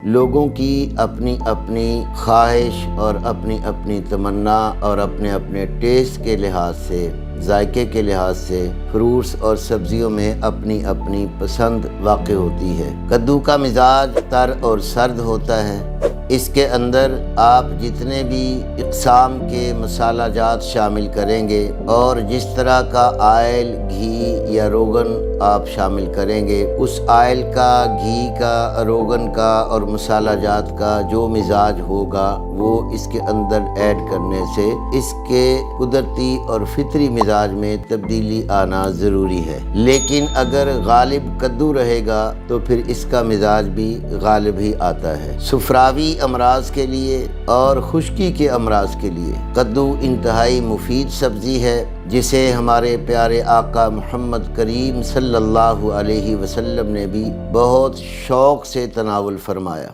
لوگوں کی اپنی اپنی خواہش اور اپنی اپنی تمنا اور اپنے اپنے ٹیسٹ کے لحاظ سے، ذائقے کے لحاظ سے فروٹس اور سبزیوں میں اپنی اپنی پسند واقع ہوتی ہے۔ کدو کا مزاج تر اور سرد ہوتا ہے۔ اس کے اندر آپ جتنے بھی اقسام کے مسالہ جات شامل کریں گے اور جس طرح کا آئل، گھی یا روغن آپ شامل کریں گے، اس آئل کا، گھی کا، روغن کا اور مسالہ جات کا جو مزاج ہوگا وہ اس کے اندر ایڈ کرنے سے اس کے قدرتی اور فطری مزاج میں تبدیلی آنا ضروری ہے۔ لیکن اگر غالب کدو رہے گا تو پھر اس کا مزاج بھی غالب ہی آتا ہے۔ سفراوی امراض کے لیے اور خشکی کے امراض کے لیے کدو انتہائی مفید سبزی ہے، جسے ہمارے پیارے آقا محمد کریم صلی اللہ علیہ وسلم نے بھی بہت شوق سے تناول فرمایا۔